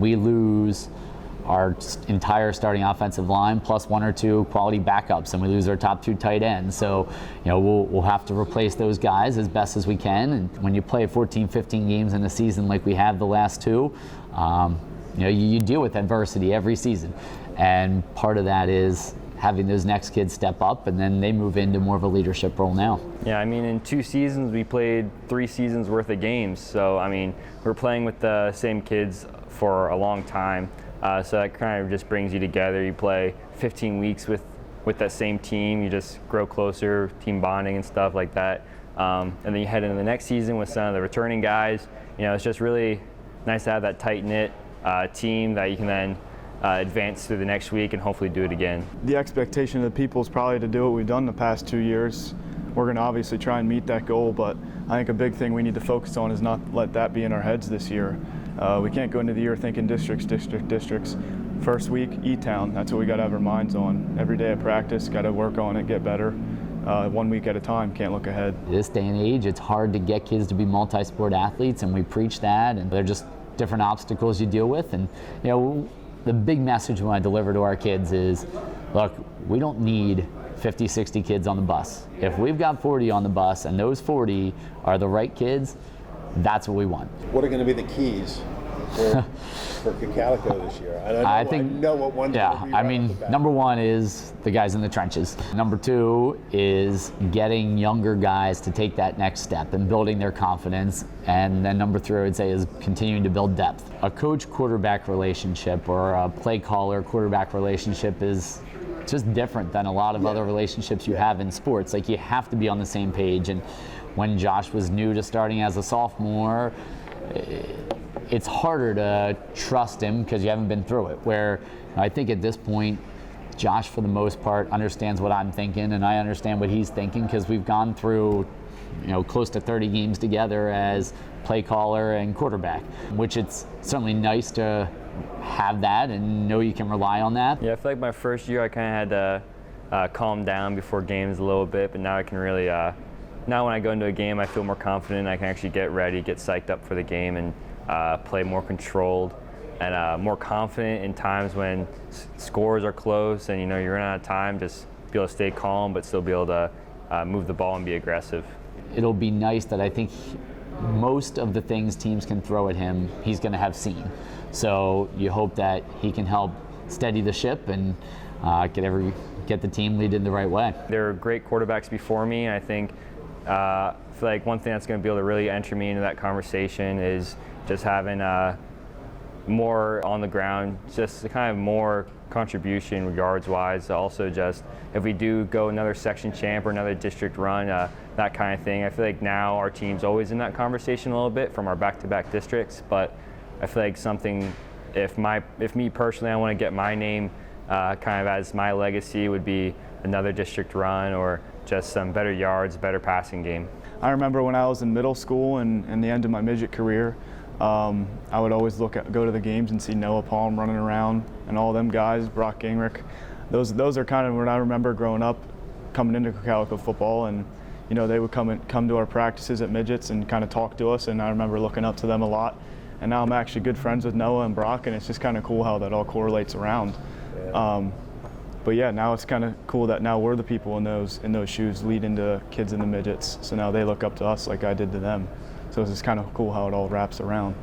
we lose our entire starting offensive line plus one or two quality backups, and we lose our top two tight ends. So, we'll have to replace those guys as best as we can. And when you play 14, 15 games in a season like we have the last two, you deal with adversity every season. And part of that is having those next kids step up, and then they move into more of a leadership role now. Yeah, I mean, in 2 seasons, we played 3 seasons worth of games. So, I mean, we're playing with the same kids for a long time. So that kind of just brings you together. You play 15 weeks with that same team. You just grow closer, team bonding and stuff like that. And then you head into the next season with some of the returning guys. It's just really nice to have that tight-knit team that you can then advance through the next week and hopefully do it again. The expectation of the people is probably to do what we've done the past 2 years. We're going to obviously try and meet that goal, but I think a big thing we need to focus on is not let that be in our heads this year. We can't go into the year thinking districts. First week, E-Town, that's what we got to have our minds on. Every day of practice, got to work on it, get better. 1 week at a time, can't look ahead. This day and age, it's hard to get kids to be multi-sport athletes, and we preach that, and they're just different obstacles you deal with. And the big message we want to deliver to our kids is, look, we don't need 50, 60 kids on the bus. If we've got 40 on the bus and those 40 are the right kids, that's what we want. What are going to be the keys for Cocalico this year? I know what one's going to be. I mean, number one is the guys in the trenches. Number two is getting younger guys to take that next step and building their confidence. And then number three, I would say, is continuing to build depth. A coach-quarterback relationship or a play caller-quarterback relationship is just different than a lot of other relationships you have in sports. Like, you have to be on the same page. And when Josh was new to starting as a sophomore, it's harder to trust him because you haven't been through it. Where I think at this point, Josh, for the most part, understands what I'm thinking, and I understand what he's thinking because we've gone through, close to 30 games together as play caller and quarterback, which it's certainly nice to have that and know you can rely on that. Yeah, I feel like my first year I kind of had to calm down before games a little bit, but now I can really, now when I go into a game, I feel more confident. I can actually get ready, get psyched up for the game, and play more controlled and more confident in times when scores are close and you're running out of time. Just be able to stay calm, but still be able to move the ball and be aggressive. It'll be nice that I think most of the things teams can throw at him, he's going to have seen. So you hope that he can help steady the ship and get the team leading the right way. There are great quarterbacks before me. I think I feel like one thing that's going to be able to really enter me into that conversation is just having more on the ground, just kind of more contribution yards-wise. Also, just if we do go another section champ or another district run, that kind of thing. I feel like now our team's always in that conversation a little bit from our back-to-back districts, but I feel like something, if me personally, I want to get my name kind of as my legacy, would be another district run or just some better yards, better passing game. I remember when I was in middle school and the end of my midget career, I would always go to the games and see Noah Palm running around and all them guys, Brock Gingrich. Those are kind of when I remember growing up, coming into Cocalico football, and they would come to our practices at midgets and kind of talk to us, and I remember looking up to them a lot. And now I'm actually good friends with Noah and Brock, and it's just kind of cool how that all correlates around. Yeah. But yeah, now it's kind of cool that now we're the people in those shoes leading to kids in the midgets. So now they look up to us like I did to them. So it's just kind of cool how it all wraps around.